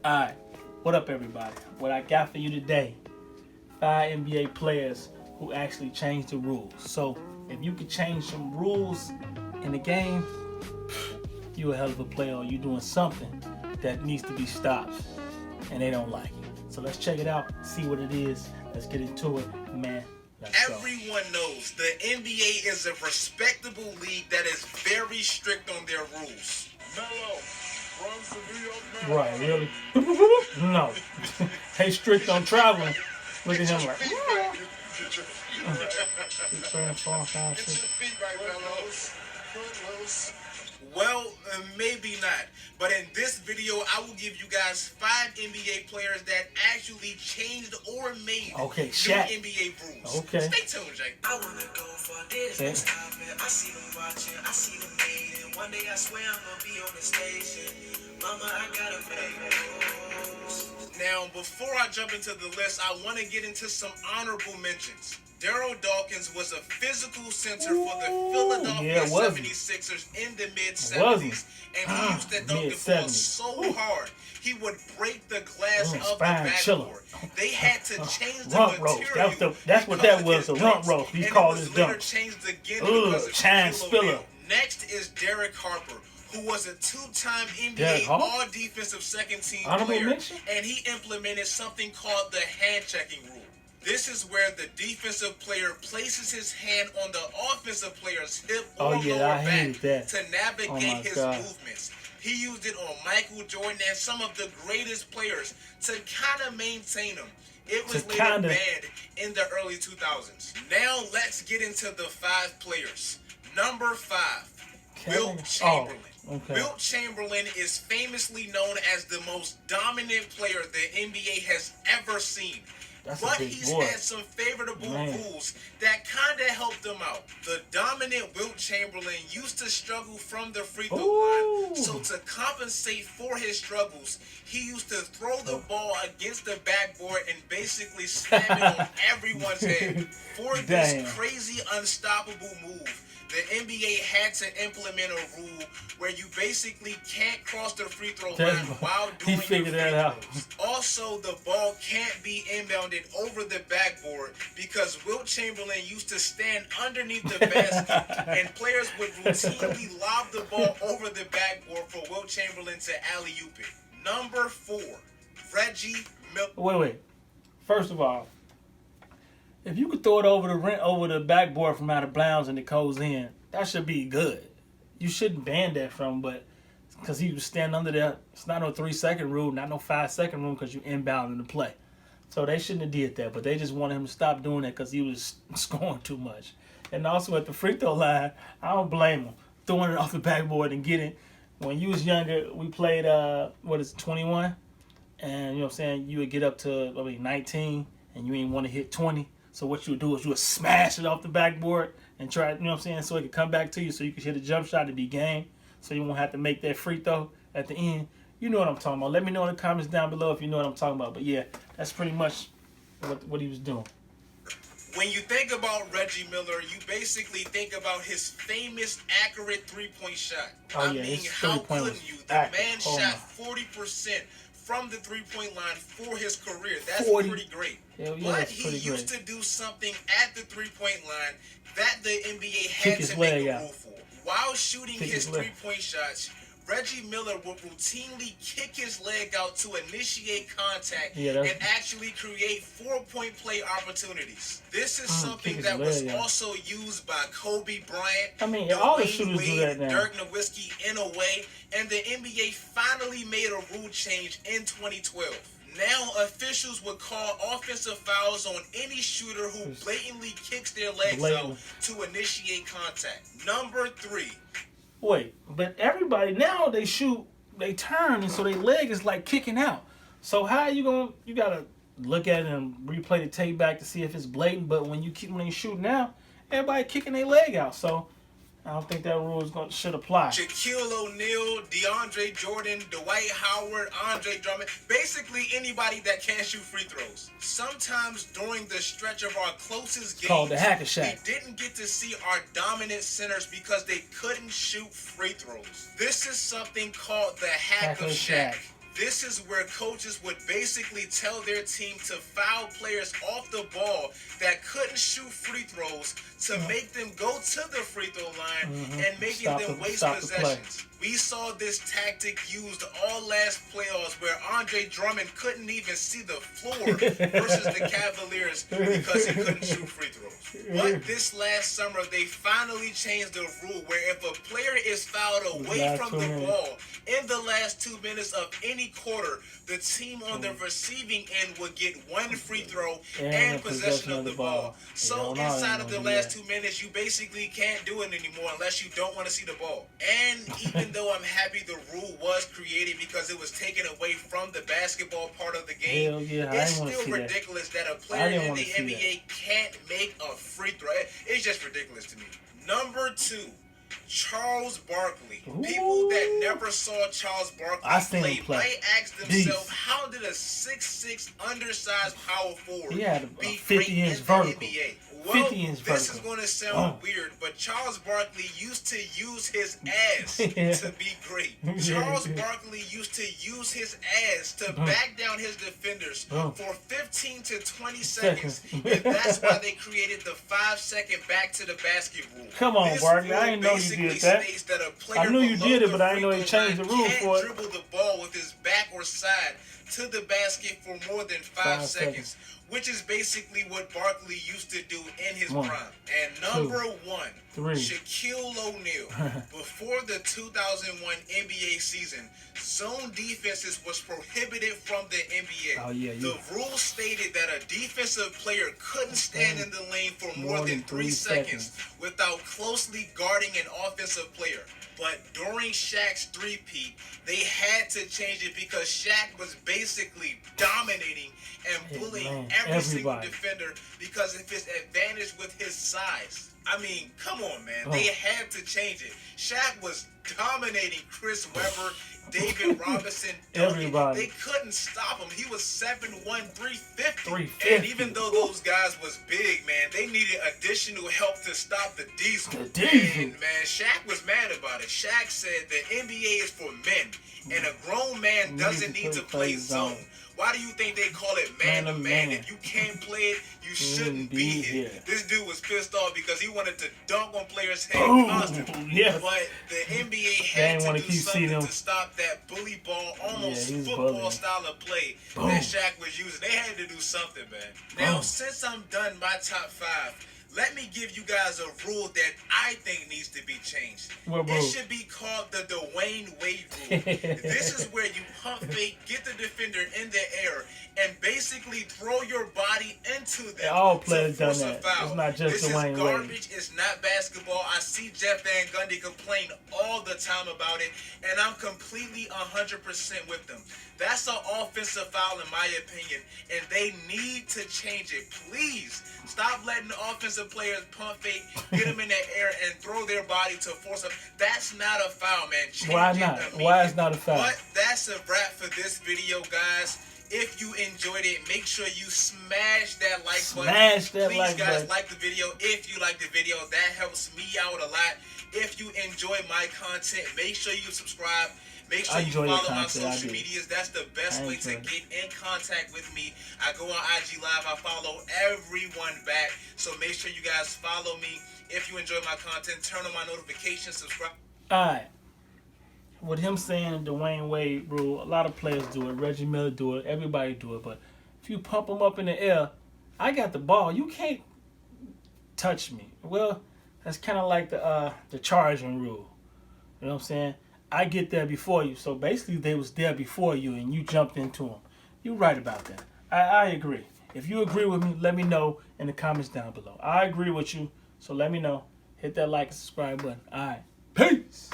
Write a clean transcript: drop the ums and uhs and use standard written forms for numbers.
Alright, what up everybody? What I got for you today, 5 NBA players who actually changed the rules. So, if you could change some rules in the game, you a hell of a player, or you doing something that needs to be stopped and they don't like it. So let's check it out, see what it is. Let's get into it, man. Everyone knows the NBA is a respectable league that is very strict on their rules. Melo runs the New York Melo. Right, really? No. They strict on traveling. Look at him like, Get your feet right. Get your feet right, fellows. Foot loose. Well, maybe not. But in this video, I will give you guys 5 NBA players that actually changed or made Okay, new Shaq. NBA rules. Okay. Stay tuned, Jake. I wanna go for this. Okay. Stop it. I see them watching. I see them hating. One day I swear I'm gonna be on the station. Mama, I gotta make moves. Now, before I jump into the list, I want to get into some honorable mentions. Daryl Dawkins was a physical center for the Philadelphia yeah, was he? 76ers in the Was mid-70s. And he used to dunk the ball Mid-70s. so hard, he would break the glass of the spine chiller. backboard. They had to change the Rump roast. material. That's what because that of was, his the rump dunks. roast. He And called it his was later dunks. changed again Ugh, because of Chine Shaquille Spiller. O'Neal. Next is Derek Harper, who was a 2-time Derek NBA Harper? All-Defensive Second-Team Honorable player, mention? and he implemented something called the hand-checking rule. This is where the defensive player places his hand on the offensive player's hip or Oh, yeah, lower I hated back that. to Oh, my navigate his God. movements. He used it on Michael Jordan and some of the greatest players to kind of maintain them. It was To later kinda- banned in the early 2000s. Now let's get into the 5 players. Number 5, Wilt Chamberlain. okay. Wilt Chamberlain is famously known as the most dominant player the NBA has ever seen. That's a But big he's boy. had some favorable Man. rules that kind of helped him out. The dominant Wilt Chamberlain used to struggle from the free throw Ooh. line. So to compensate for his struggles, he used to throw the ball against the backboard and basically slam it on everyone's head. For Damn. this crazy unstoppable move, the NBA had to implement a rule where you basically can't cross the free throw line while He doing figured your free that out. throws. Also, the ball can't be inbounded over the backboard because Wilt Chamberlain used to stand underneath the basket and players would routinely lob the ball over the backboard for Wilt Chamberlain to alley-oop it. Number 4, Reggie Miller. Wait. First of all, if you could throw it over the backboard from out of bounds and it goes in, that should be good. You shouldn't ban that from, but because he was standing under there, it's not no 3-second rule, not no 5-second rule because you inbound in the play. So they shouldn't have did that, but they just wanted him to stop doing that because he was scoring too much. And also at the free throw line, I don't blame him throwing it off the backboard and getting. When you was younger, we played 21, and you know what I'm saying, you would get up to 19, and you ain't want to hit 20. So what you would do is you would smash it off the backboard and try, you know what I'm saying, so it could come back to you so you could hit a jump shot to be game. So you won't have to make that free throw at the end. You know what I'm talking about. Let me know in the comments down below if you know what I'm talking about. But yeah, that's pretty much what he was doing. When you think about Reggie Miller, you basically think about his famous accurate three-point shot. Oh, yeah, his how three-point was couldn't you? The accurate. man Oh, shot my. 40% from the three-point line for his career. That's 40. pretty great. Hell yeah, But that's he pretty used great. to do something at the three-point line that the NBA Kick had his to make leg a out. rule for. While shooting Kick his his leg. three-point shots, Reggie Miller would routinely kick his leg out to initiate contact Yeah, that's- and actually create 4-point play opportunities. This is kick something his that was leg out. also used by Kobe Bryant, I mean, all the Dwayne shooters do Wade, that now. Dirk Nowitzki in a way, and the NBA finally made a rule change in 2012. Now, officials would call offensive fouls on any shooter who blatantly kicks their legs Blatantly. out to initiate contact. Number 3. Wait, but everybody now they shoot, they turn, and so their leg is like kicking out. So how you gonna? You gotta look at it and replay the tape back to see if it's blatant. But when they shoot now, everybody kicking their leg out. So I don't think that rule should apply. Shaquille O'Neal, DeAndre Jordan, Dwight Howard, Andre Drummond, basically anybody that can't shoot free throws. Sometimes during the stretch of our closest games, Called the Hacker Shack. we didn't get to see our dominant centers because they couldn't shoot free throws. This is something called the Hacker Hacker Shack. Shack. this is where coaches would basically tell their team to foul players off the ball that couldn't shoot free throws to make them go to the free throw line and making them waste possessions. We saw this tactic used all last playoffs where Andre Drummond couldn't even see the floor versus the Cavaliers because he couldn't shoot free throws. But this last summer, they finally changed the rule where if a player is fouled away from the ball in the last 2 minutes of any quarter, the team on the receiving end would get one free throw and possession of the ball. So inside of the last 2 minutes, you basically can't do it anymore unless you don't want to see the ball. And even though I'm happy the rule was created because it was taken away from the basketball part of the game, it's still ridiculous that a player in the NBA can't make a free throw. It's just ridiculous to me. Number 2. Charles Barkley. People that never saw Charles Barkley play might ask themselves, how did a 6'6" undersized power forward be great in the NBA? Well, this is going to sound weird, but Charles Barkley used to use his ass to be great. Charles Barkley used to use his ass to back down his defenders for 15 to 20 seconds, and that's why they created the 5-second back to the basket rule. Come on, Barkley, I didn't know you did that. I knew you did it, but I didn't know he changed the rule for it. Can't dribble the ball with his back or side to the basket for more than 5 seconds. Which is basically what Barkley used to do in his prime. And number 1, Shaquille O'Neal. Before the 2001 NBA season, zone defenses was prohibited from the NBA. The rule stated that a defensive player couldn't stand in the lane for more than 3 seconds without closely guarding an offensive player. But during Shaq's three-peat, they had to change it because Shaq was basically dominating and bullying every single defender because of his advantage with his size. I mean, come on, man. They had to change it. Shaq was dominating Chris Webber, David Robinson, everybody. They couldn't stop him. He was 7'1", 350. And even though those guys was big, man, they needed additional help to stop the Diesel. And, man, Shaq was mad about it. Shaq said the NBA is for men, and a grown man doesn't need to play zone. Why do you think they call it man to man? If you can't play it, you shouldn't be here. This dude was pissed off because he wanted to dunk on players' head constantly. But the NBA had to do something to stop that bully ball, almost football style of play that Shaq was using. They had to do something, man. Now, since I'm done my top 5, let me give you guys a rule that I think needs to be changed. It should be called the Dwayne Wade rule. This is where you pump fake, get the defender in the air, and basically throw your body into them. All players done that. Foul. It's not just this Dwayne is garbage. It's not basketball. I see Jeff Van Gundy complain all the time about it, and I'm completely 100% with them. That's an offensive foul in my opinion, and they need to change it. Please stop letting the offensive players pump fake, get them in the air, and throw their body to force them. That's not a foul, man. Change Why not? Why is not a foul? But that's a wrap for this video, guys. If you enjoyed it, make sure you smash that like button. Please, guys, like the video. If you like the video, that helps me out a lot. If you enjoy my content, make sure you subscribe. Make sure you follow my social medias. That's the best way to get in contact with me. I go on IG Live. I follow everyone back. So make sure you guys follow me. If you enjoy my content, turn on my notifications, subscribe. Alright. With him saying the Dwayne Wade rule, a lot of players do it. Reggie Miller do it. Everybody do it. But if you pump them up in the air, I got the ball. You can't touch me. Well, that's kind of like the charging rule. You know what I'm saying? I get there before you. So basically they was there before you and you jumped into them. You're right about that. I agree. If you agree with me, let me know in the comments down below. I agree with you. So let me know. Hit that like and subscribe button. All right. Peace.